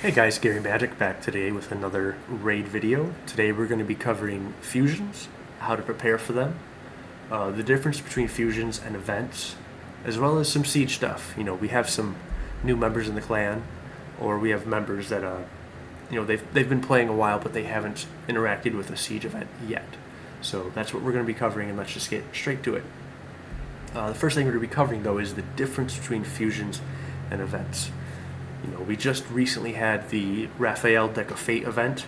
Hey guys, Gary Magic back today with another raid video. Today we're going to be covering fusions, how to prepare for them, the difference between fusions and events, as well as some siege stuff. You know, we have some new members in the clan, or we have members that, they've been playing a while, but they haven't interacted with a siege event yet. So that's what we're going to be covering, and let's just get straight to it. The first thing we're going to be covering, though, is the difference between fusions and events. You know, we just recently had the Raphael Deck of Fate event.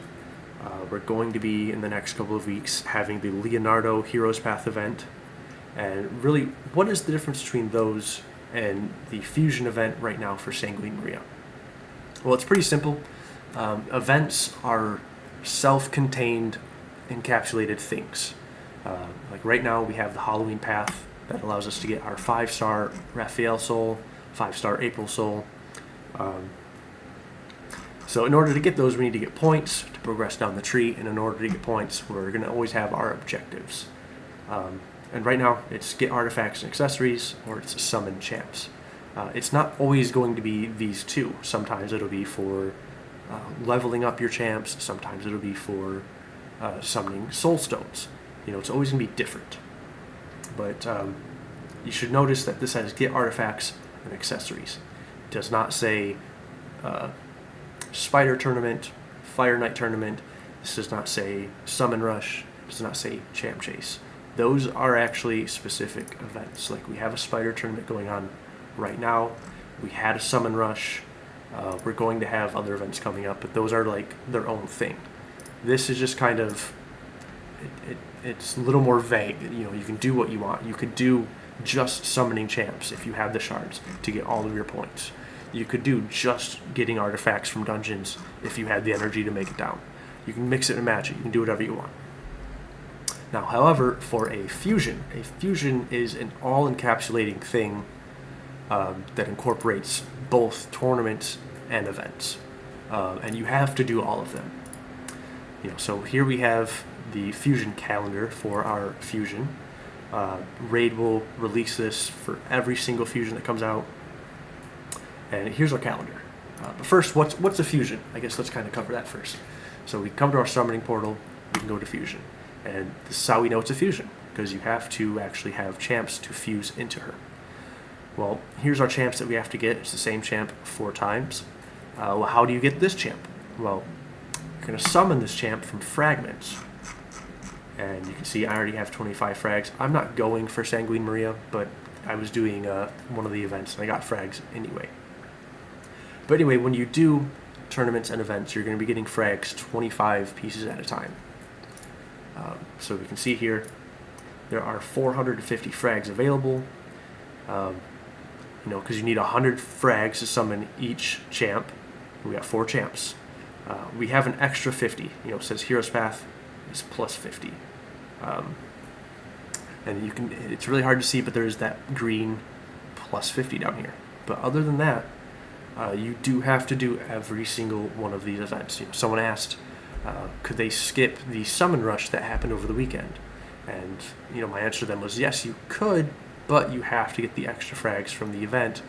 We're going to be, in the next couple of weeks, having the Leonardo Heroes Path event. And really, what is the difference between those and the fusion event right now for Sanguine Maria? Well, it's pretty simple. Events are self-contained, encapsulated things. Like right now, we have the Halloween Path that allows us to get our 5-star Raphael Soul, 5-star April Soul. So in order to get those, we need to get points to progress down the tree, and in order to get points, we're going to always have our objectives. And right now, it's get artifacts and accessories, or it's summon champs. It's not always going to be these two. Sometimes it'll be for leveling up your champs. Sometimes it'll be for summoning soul stones. You know, it's always going to be different. But you should notice that this says get artifacts and accessories. It does not say Spider Tournament, Fire Knight Tournament. This does not say Summon Rush. It does not say Champ Chase. Those are actually specific events. Like we have a Spider Tournament going on right now. We had a Summon Rush. We're going to have other events coming up, but those are like their own thing. This is just kind of, it's a little more vague. You know, you can do what you want. You could do just summoning champs if you have the shards to get all of your points. You could do just getting artifacts from dungeons if you had the energy to make it down. You can mix it and match it. You can do whatever you want. Now, however, for a fusion is an all-encapsulating thing that incorporates both tournaments and events, and you have to do all of them. You know, so here we have the fusion calendar for our fusion. Raid will release this for every single fusion that comes out. And here's our calendar. But first, what's a fusion? I guess let's kind of cover that first. So we come to our summoning portal, we can go to fusion. And this is how we know it's a fusion, because you have to actually have champs to fuse into her. Well, here's our champs that we have to get. It's the same champ 4 times. Well, how do you get this champ? Well, you're going to summon this champ from fragments. And you can see I already have 25 frags. I'm not going for Sanguine Maria, but I was doing one of the events, and I got frags anyway. But anyway, when you do tournaments and events, you're going to be getting frags 25 pieces at a time. So we can see here, there are 450 frags available. You know, because you need 100 frags to summon each champ. We got 4 champs. We have an extra 50. You know, it says Heroes Path is plus 50. And you can, it's really hard to see, but there is that green plus 50 down here. But other than that, you do have to do every single one of these events. You know, someone asked, could they skip the Summon Rush that happened over the weekend? And you know, my answer to them was yes, you could, but you have to get the extra frags from the event.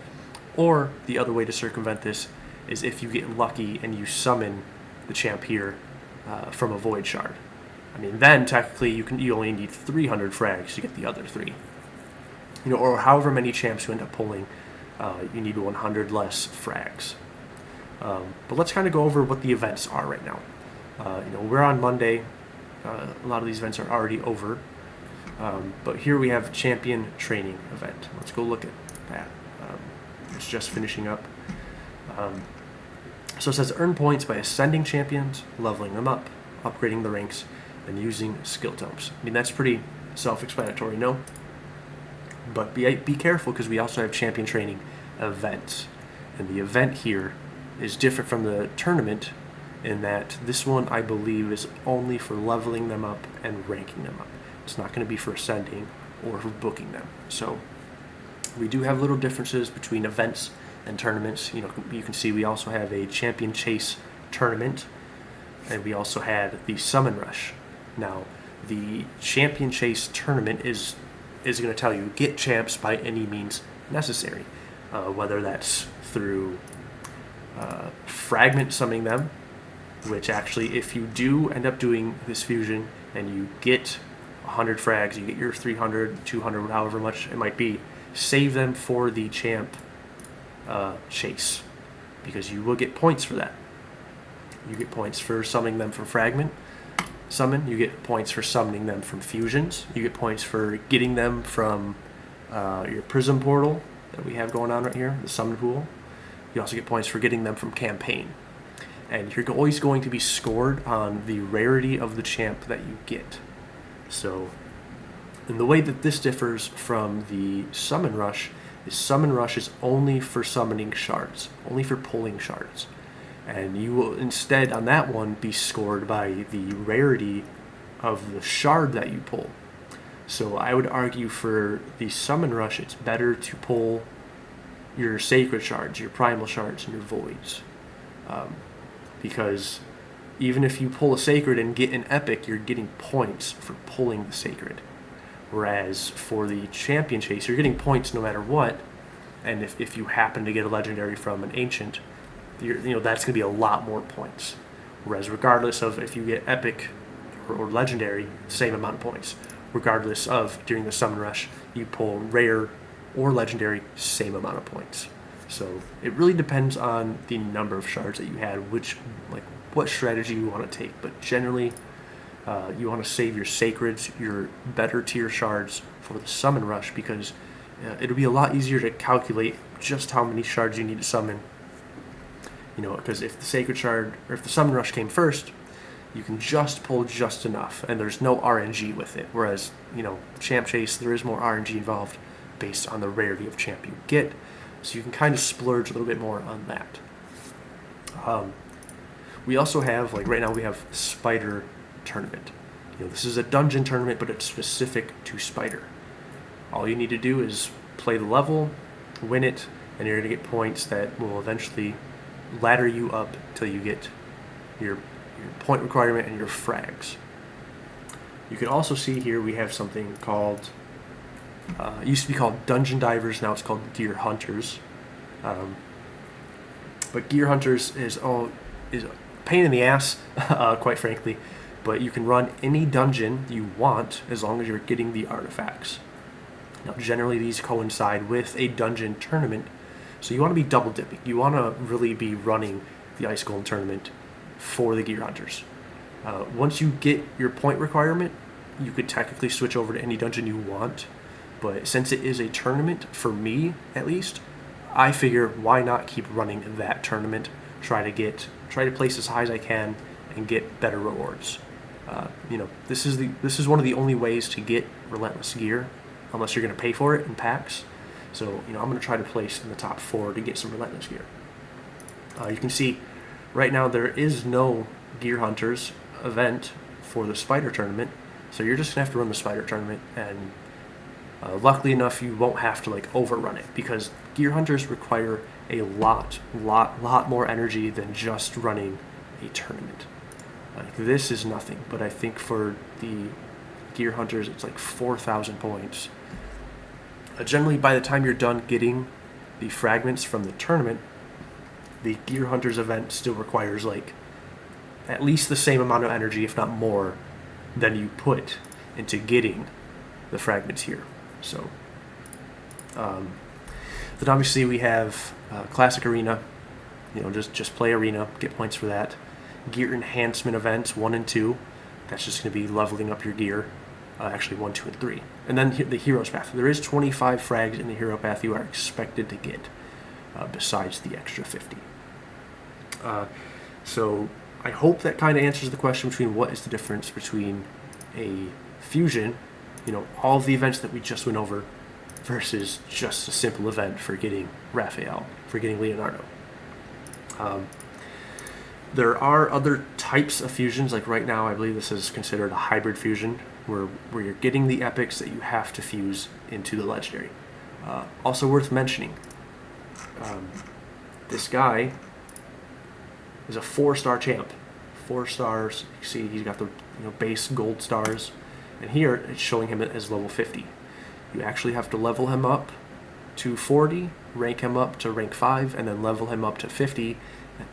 Or the other way to circumvent this is if you get lucky and you summon the champ here from a Void Shard. I mean, then technically you only need 300 frags to get the other 3. You know, or however many champs you end up pulling, you need 100 less frags. But let's kind of go over what the events are right now. You know, we're on Monday. A lot of these events are already over. But here we have Champion Training event. Let's go look at that. It's just finishing up. So it says earn points by ascending champions, leveling them up, upgrading the ranks, and using skill tomes. I mean, that's pretty self-explanatory, no? But be careful, because we also have champion training events. And the event here is different from the tournament in that this one, I believe, is only for leveling them up and ranking them up. It's not going to be for ascending or for booking them. So we do have little differences between events and tournaments. You know, you can see we also have a Champion Chase tournament, and we also had the Summon Rush. Now, the Champion Chase tournament is going to tell you get champs by any means necessary, whether that's through fragment summoning them, which actually, if you do end up doing this fusion and you get 100 frags, you get your 300, 200, however much it might be, save them for the champ chase, because you will get points for that. You get points for summoning them from fragment summon, you get points for summoning them from fusions, you get points for getting them from your prism portal that we have going on right here, the summon pool. You also get points for getting them from campaign. And you're always going to be scored on the rarity of the champ that you get. So, and the way that this differs from the summon rush is only for summoning shards, only for pulling shards. And you will instead, on that one, be scored by the rarity of the shard that you pull. So I would argue for the summon rush, it's better to pull your sacred shards, your primal shards, and your voids. Because even if you pull a sacred and get an epic, you're getting points for pulling the sacred. Whereas for the champion chase, you're getting points no matter what. And if you happen to get a legendary from an ancient, that's going to be a lot more points. Whereas regardless of if you get epic or legendary, same amount of points. Regardless of during the summon rush, you pull rare or legendary, same amount of points. So it really depends on the number of shards that you had, what strategy you want to take. But generally, you want to save your sacreds, your better tier shards for the summon rush, because it'll be a lot easier to calculate just how many shards you need to summon. Because if the sacred shard or if the summon rush came first, you can just pull just enough, and there's no RNG with it. Whereas, champ chase, there is more RNG involved based on the rarity of champ you get. So you can kind of splurge a little bit more on that. We also have, right now we have Spider Tournament. This is a dungeon tournament, but it's specific to Spider. All you need to do is play the level, win it, and you're going to get points that will eventually ladder you up till you get your point requirement and your frags. You can also see here we have something called, it used to be called Dungeon Divers, now it's called Gear Hunters. But Gear Hunters is a pain in the ass, quite frankly, but you can run any dungeon you want as long as you're getting the artifacts. Now generally these coincide with a dungeon tournament, so you want to be double dipping. You want to really be running the Ice Golem tournament for the Gear Hunters. Once you get your point requirement, you could technically switch over to any dungeon you want, but since it is a tournament, for me at least, I figure why not keep running that tournament, try to place as high as I can and get better rewards. This is one of the only ways to get Relentless gear, unless you're going to pay for it in packs. So, I'm going to try to place in the top 4 to get some Relentless gear. You can see right now there is no Gear Hunters event for the Spider Tournament, so you're just going to have to run the Spider Tournament, and luckily enough you won't have to overrun it, because Gear Hunters require a lot more energy than just running a tournament. This is nothing, but I think for the Gear Hunters it's 4,000 points. Generally, by the time you're done getting the fragments from the tournament, the Gear Hunters event still requires at least the same amount of energy, if not more, than you put into getting the fragments here. So, then obviously we have Classic Arena. Just play Arena, get points for that. Gear Enhancement events 1 and 2. That's just going to be leveling up your gear. Actually 1, 2, and 3. And then the Hero's Path. There is 25 frags in the Hero Path you are expected to get, besides the extra 50. So I hope that kind of answers the question between what is the difference between a fusion, all of the events that we just went over, versus just a simple event for getting Raphael, for getting Leonardo. There are other types of fusions, right now I believe this is considered a hybrid fusion, where you're getting the epics that you have to fuse into the legendary. Also worth mentioning, this guy is a 4-star champ. 4 stars, you see he's got the base gold stars, and here it's showing him as level 50. You actually have to level him up to 40, rank him up to rank 5, and then level him up to 50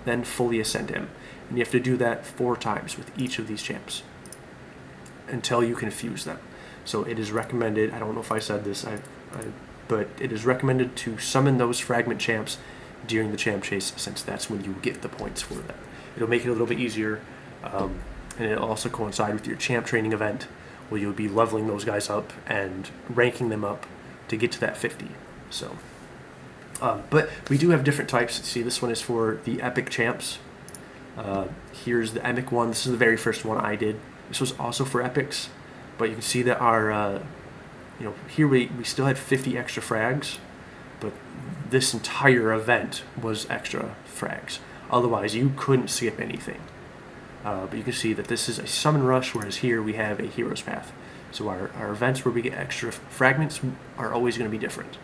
then fully ascend him. And you have to do that 4 times with each of these champs until you can fuse them. So it is recommended, I don't know if I said this, but it is recommended to summon those fragment champs during the champ chase, since that's when you get the points for them. It'll make it a little bit easier, and it'll also coincide with your champ training event, where you'll be leveling those guys up and ranking them up to get to that 50. So, but we do have different types. See, this one is for the epic champs. Here's the epic one. This is the very first one I did. This was also for epics, but you can see that our, here we still had 50 extra frags, but this entire event was extra frags. Otherwise, you couldn't skip anything. But you can see that this is a summon rush, whereas here we have a hero's path. So our events where we get extra fragments are always going to be different.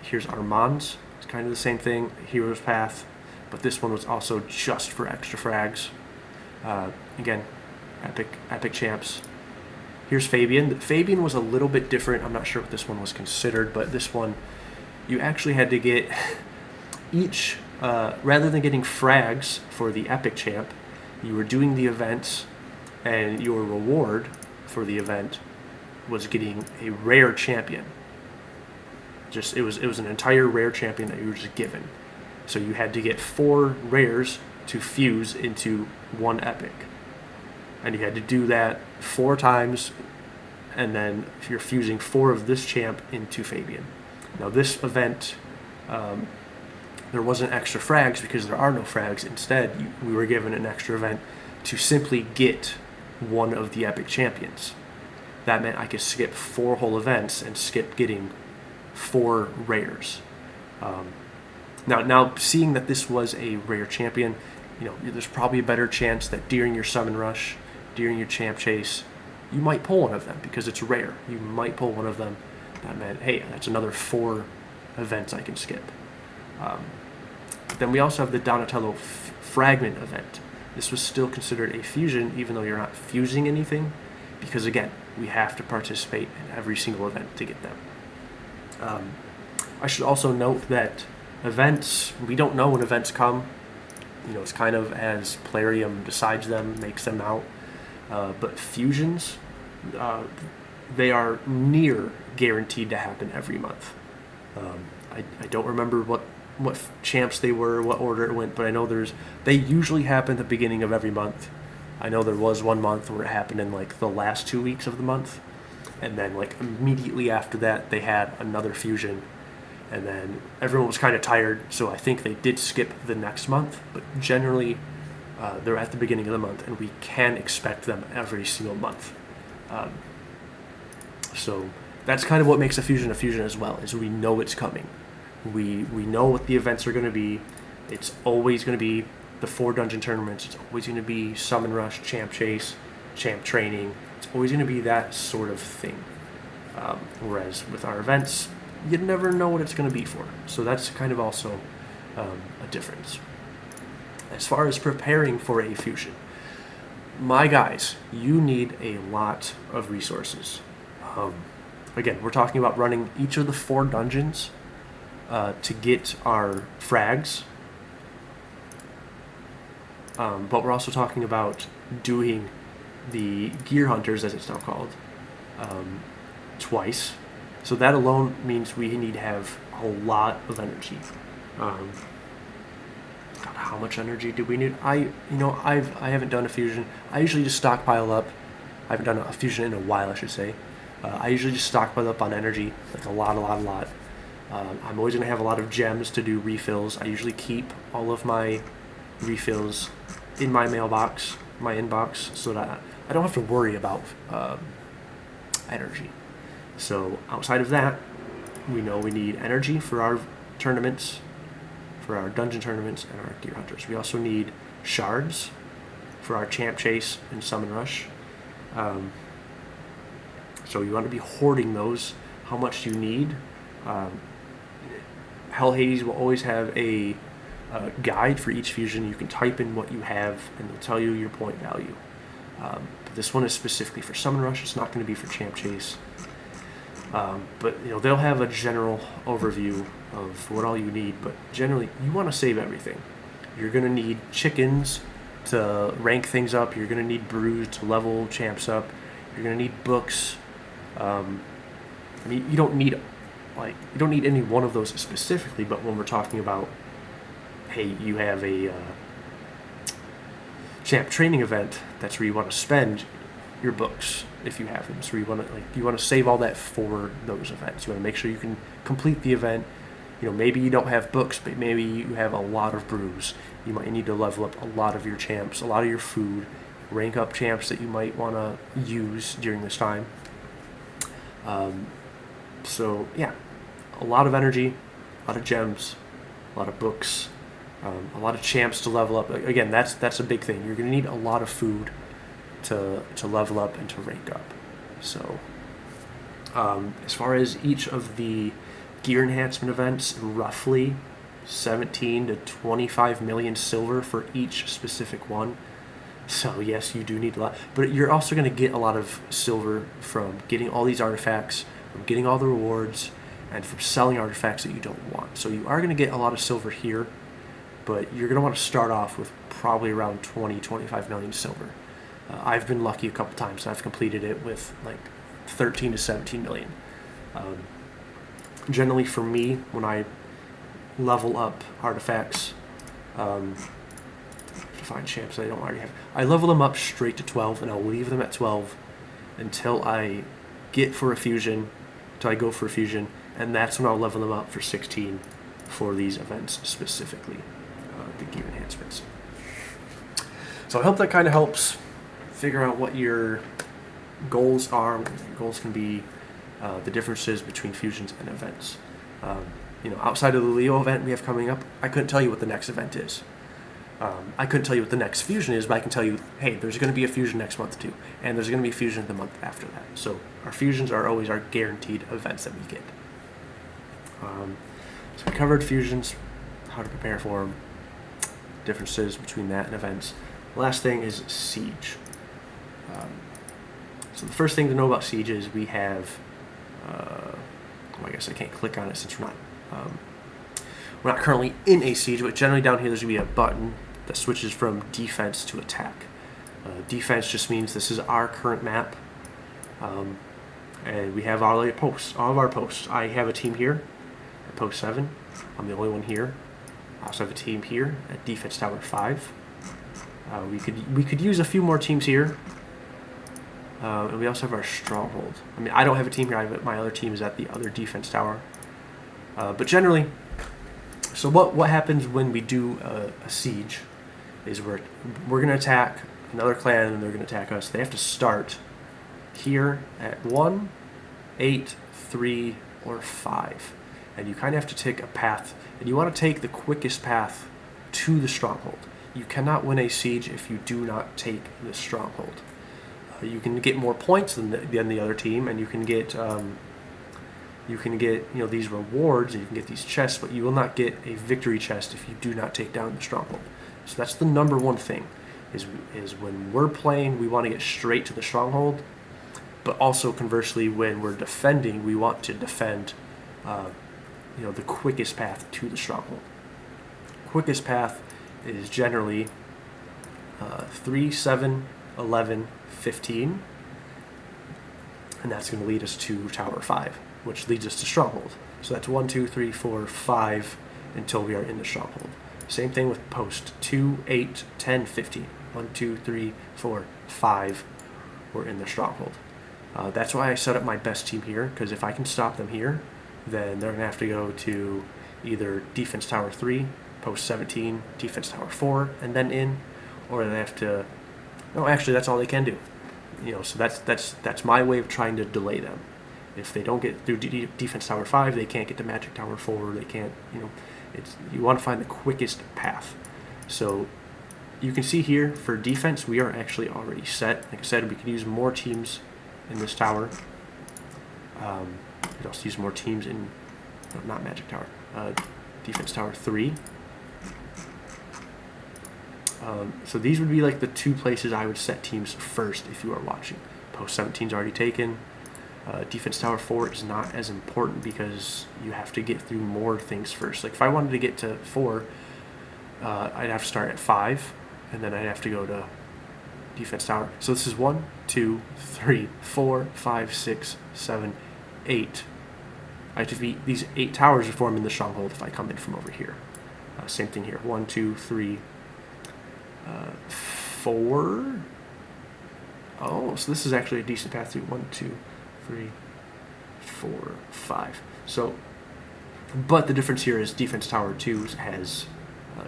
Here's our Mons. It's kind of the same thing, hero's path, but this one was also just for extra frags. Again, epic champs. Here's Fabian. Fabian was a little bit different. I'm not sure what this one was considered, but this one, you actually had to get each, rather than getting frags for the epic champ, you were doing the events, and your reward for the event was getting a rare champion. It was an entire rare champion that you were just given. So you had to get 4 rares to fuse into 1 epic. And you had to do that 4 times, and then if you're fusing 4 of this champ into Fabian. Now this event, there wasn't extra frags because there are no frags. Instead, we were given an extra event to simply get 1 of the epic champions. That meant I could skip 4 whole events and skip getting 4 rares. Now, seeing that this was a rare champion, there's probably a better chance that during your summon rush, during your champ chase, you might pull one of them because it's rare. You might pull one of them. That meant, hey, that's another 4 events I can skip. Then we also have the Donatello fragment event. This was still considered a fusion, even though you're not fusing anything, because again, we have to participate in every single event to get them. I should also note that events, we don't know when events come. It's kind of as Plarium decides them, makes them out. But fusions, they are near guaranteed to happen every month. I don't remember what champs they were, what order it went, but I know they usually happen at the beginning of every month. I know there was one month where it happened in the last 2 weeks of the month, and then immediately after that they had another fusion, and then everyone was kind of tired, so I think they did skip the next month, but generally they're at the beginning of the month, and we can expect them every single month. So that's kind of what makes a fusion as well, is we know it's coming. We know what the events are going to be. It's always going to be the 4 dungeon tournaments. It's always going to be summon rush, champ chase, champ training. It's always going to be that sort of thing. Whereas with our events, you never know what it's going to be for. So that's kind of also a difference. As far as preparing for a fusion, my guys, you need a lot of resources. Again, we're talking about running each of the 4 dungeons to get our frags. But we're also talking about doing the gear hunters, as it's now called, twice. So that alone means we need to have a lot of energy. God, how much energy do we need? I haven't done a fusion. I usually just stockpile up. I haven't done a fusion in a while, I should say. I usually just stockpile up on energy, a lot. I'm always going to have a lot of gems to do refills. I usually keep all of my refills in my mailbox, my inbox, so that I don't have to worry about energy. So outside of that, we know we need energy for our tournaments, for our dungeon tournaments, and our gear hunters. We also need shards for our champ chase and summon rush. So you want to be hoarding those. How much do you need? Hell Hades will always have a guide for each fusion. You can type in what you have, and it'll tell you your point value. But this one is specifically for summon rush. It's not going to be for champ chase. But they'll have a general overview of what all you need. But generally, you want to save everything. You're going to need chickens to rank things up. You're going to need brews to level champs up. You're going to need books. I mean, you don't need any one of those specifically, but when we're talking about, hey, you have a champ training event, that's where you want to spend your books if you have them. So you want to save all that for those events. You want to make sure you can complete the event. Maybe you don't have books, but maybe you have a lot of brews. You might need to level up a lot of your champs, a lot of your food, rank up champs that you might want to use during this time. So yeah, a lot of energy, a lot of gems, a lot of books, a lot of champs to level up. Again, that's a big thing. You're going to need a lot of food to level up and to rank up. So as far as each of the gear enhancement events, roughly 17 to 25 million silver for each specific one. So yes, you do need a lot, but you're also going to get a lot of silver from getting all these artifacts, from getting all the rewards, and from selling artifacts that you don't want. So you are going to get a lot of silver here, but you're going to want to start off with probably around 20-25 million silver. I've been lucky a couple times, and I've completed it with like 13 to 17 million. Generally for me, when I level up artifacts, to find champs that I don't already have, I level them up straight to 12, and I'll leave them at 12 until I get for a fusion, until I go for a fusion, and that's when I'll level them up for 16 for these events specifically, the gear enhancements. So I hope that kind of helps figure out what your goals are, what your goals can be, the differences between fusions and events. Outside of the Leo event we have coming up, I couldn't tell you what the next event is. I couldn't tell you what the next fusion is, but I can tell you, hey, there's going to be a fusion next month too, and there's going to be a fusion the month after that. So our fusions are always our guaranteed events that we get. So we covered fusions, how to prepare for them, differences between that and events. The last thing is siege. So the first thing to know about siege is we have, I guess I can't click on it since we're not currently in a siege, but generally down here there's going to be a button that switches from defense to attack. Defense just means this is our current map, and we have all of our posts. I have a team here at post 7. I'm the only one here. I also have a team here at defense tower 5. We could use a few more teams here, and we also have our stronghold. I mean, I don't have a team here. My other team is at the other defense tower. But generally, so what happens when we do a siege is we're going to attack another clan, and they're going to attack us. They have to start here at 1, 8, 3, or 5. And you kind of have to take a path, and you want to take the quickest path to the stronghold. You cannot win a siege if you do not take the stronghold. You can get more points than the other team, and you can get these rewards, and you can get these chests, but you will not get a victory chest if you do not take down the stronghold. So that's the number one thing, is when we're playing, we want to get straight to the stronghold, but also conversely, when we're defending, we want to defend the quickest path to the stronghold. Quickest path is generally 3, 7, 11, 15, and that's going to lead us to Tower 5, which leads us to Stronghold. So that's 1, 2, 3, 4, 5 until we are in the Stronghold. Same thing with Post 2, 8, 10, 15. 1, 2, 3, 4, 5, we're in the Stronghold. That's why I set up my best team here, because if I can stop them here, then they're going to have to go to either Defense Tower 3, Post 17, Defense Tower 4, and then in, or they have to... No, actually, that's all they can do. So that's my way of trying to delay them. If they don't get through Defense Tower 5, they can't get to Magic Tower 4. They can't, you want to find the quickest path. So you can see here for defense, we are actually already set. Like I said, we could use more teams in this tower. We could also use more teams in, not Magic Tower, Defense Tower 3. So these would be like the two places I would set teams first if you are watching. Post 17 is already taken. Defense Tower 4 is not as important because you have to get through more things first. Like if I wanted to get to 4, I'd have to start at 5, and then I'd have to go to defense tower. So this is 1, 2, 3, 4, 5, 6, 7, 8. I have to beat these 8 towers to form in the stronghold if I come in from over here. Same thing here. 1, 2, 3, 4. Oh, so this is actually a decent path through. 1, 2, 3, 4, 5. So, but the difference here is defense tower 2 has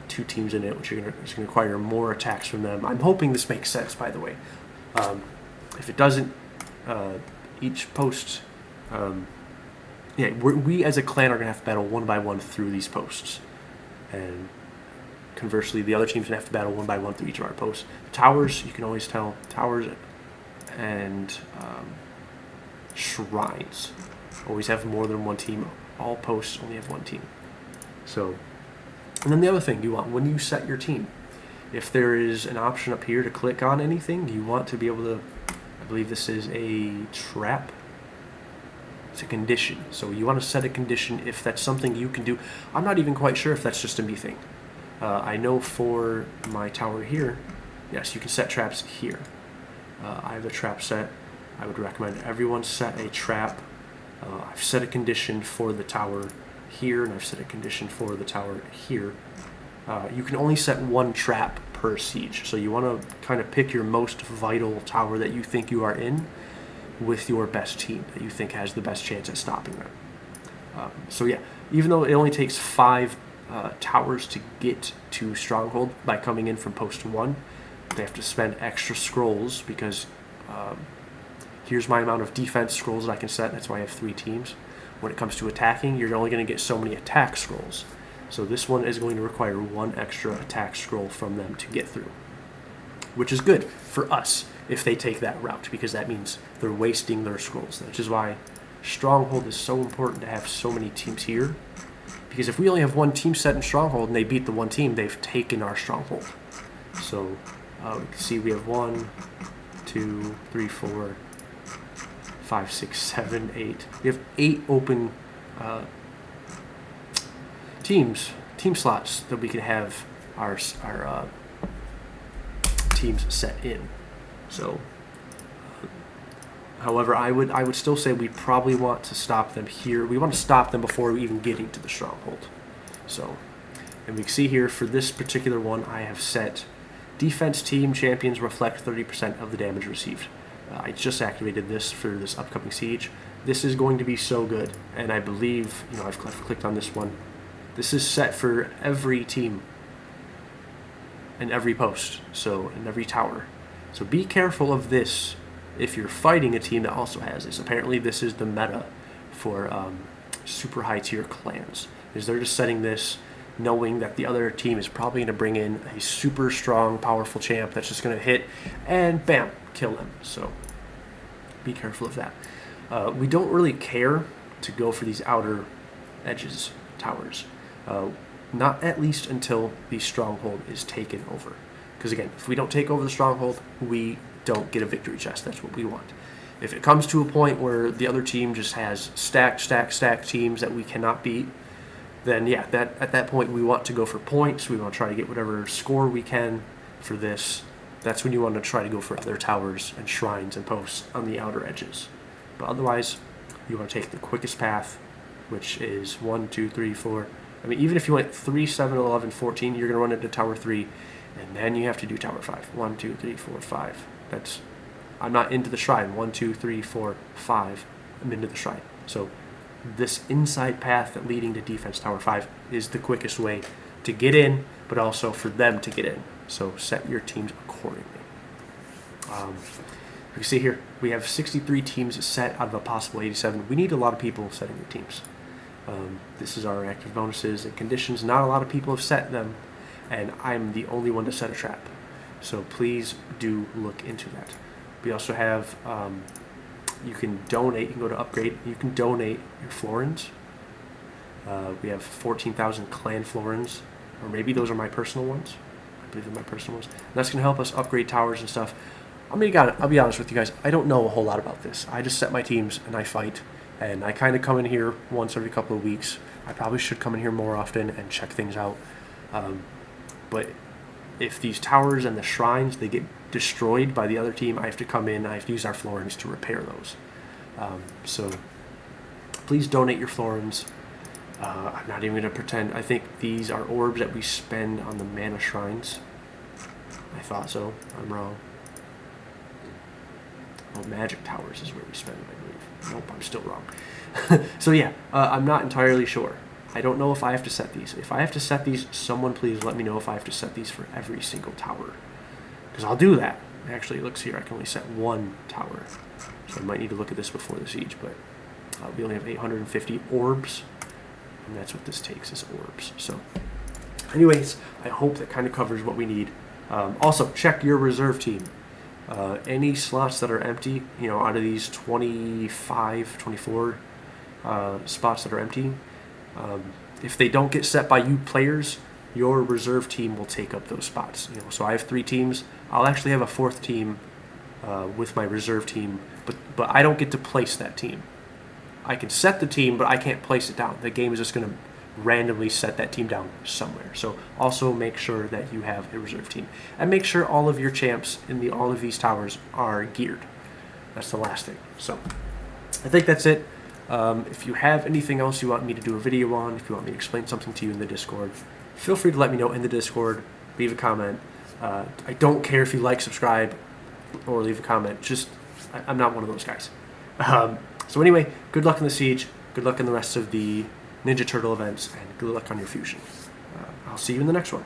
2 teams in it, which is going to require more attacks from them. I'm hoping this makes sense, by the way. If it doesn't, each post, we as a clan are going to have to battle one by one through these posts. And conversely, the other team's going to have to battle one by one through each of our posts. Towers, you can always tell, towers and shrines always have more than one team. All posts only have one team. So, and then the other thing you want, when you set your team, if there is an option up here to click on anything, you want to be able to, I believe this is a trap. It's a condition. So you want to set a condition if that's something you can do. I'm not even quite sure if that's just a me thing. I know for my tower here, yes, you can set traps here. I have a trap set. I would recommend everyone set a trap. I've set a condition for the tower here, and I've set a condition for the tower here. You can only set one trap per siege, so you want to kind of pick your most vital tower that you think you are in with your best team that you think has the best chance at stopping them. So yeah, even though it only takes 5 towers to get to Stronghold by coming in from post 1, they have to spend extra scrolls because here's my amount of defense scrolls that I can set. That's why I have 3 teams. When it comes to attacking, you're only going to get so many attack scrolls. So this one is going to require 1 extra attack scroll from them to get through, which is good for us if they take that route, because that means they're wasting their scrolls, which is why Stronghold is so important to have so many teams here, because if we only have 1 team set in Stronghold and they beat the 1 team, they've taken our Stronghold. So we can see we have 1, 2, 3, 4, 5, 6, 7, 8. We have 8 open team slots that we can have our teams set in. So, however, I would still say we probably want to stop them here. We want to stop them before even getting to the stronghold. So, and we can see here for this particular one, I have set defense team champions reflect 30% of the damage received. I just activated this for this upcoming siege. This is going to be so good, and I believe, I've clicked on this one. This is set for every team and every post, so in every tower. So be careful of this if you're fighting a team that also has this. Apparently this is the meta for super high tier clans, is they're just setting this knowing that the other team is probably going to bring in a super strong, powerful champ that's just going to hit and bam, kill them. So be careful of that. We don't really care to go for these outer edges towers. Not at least until the stronghold is taken over. Because again, if we don't take over the stronghold, we don't get a victory chest. That's what we want. If it comes to a point where the other team just has stacked teams that we cannot beat, then yeah, at that point we want to go for points. We want to try to get whatever score we can for this. That's when you want to try to go for other towers and shrines and posts on the outer edges. But otherwise, you want to take the quickest path, which is 1, 2, 3, 4. I mean, even if you went 3, 7, 11, 14, you're going to run into tower 3, and then you have to do tower 5. 1, 2, 3, 4, 5. I'm not into the shrine. 1, 2, 3, 4, 5. I'm into the shrine. So this inside path that leading to defense tower 5 is the quickest way to get in, but also for them to get in. So set your teams accordingly. You can see here, we have 63 teams set out of a possible 87. We need a lot of people setting their teams. This is our active bonuses and conditions. Not a lot of people have set them, and I'm the only one to set a trap. So please do look into that. We also have, you can donate, you can go to upgrade, you can donate your florins. We have 14,000 clan florins, or maybe those are my personal ones. I believe they're my personal ones. And that's going to help us upgrade towers and stuff. I'll be honest with you guys, I don't know a whole lot about this. I just set my teams and I fight, and I kind of come in here once every couple of weeks. I probably should come in here more often and check things out. But if these towers and the shrines, they get destroyed by the other team, I have to come in, I have to use our florins to repair those. So please donate your florins. I'm not even going to pretend. I think these are orbs that we spend on the mana shrines. I thought so. I'm wrong. Oh, magic towers is where we spend them, I believe. Nope, I'm still wrong. So yeah, I'm not entirely sure. I don't know if I have to set these. If I have to set these, someone please let me know if I have to set these for every single tower. Because I'll do that. Actually, it looks here, I can only set one tower. So I might need to look at this before the siege, but we only have 850 orbs. And that's what this takes, is orbs. So anyways, I hope that kind of covers what we need. Also, check your reserve team. Any slots that are empty, you know, out of these 25, 24 spots that are empty, if they don't get set by you players, your reserve team will take up those spots. You know, so I have 3 teams. I'll actually have a 4th team with my reserve team, but I don't get to place that team. I can set the team, but I can't place it down. The game is just going to randomly set that team down somewhere. So also make sure that you have a reserve team, and make sure all of your champs in all of these towers are geared. That's the last thing. So I think that's it. If you have anything else you want me to do a video on, if you want me to explain something to you in the Discord, feel free to let me know in the Discord. Leave a comment. I don't care if you like, subscribe, or leave a comment. Just, I'm not one of those guys. So anyway, good luck in the siege. Good luck in the rest of the Ninja Turtle events, and good luck on your fusion. I'll see you in the next one.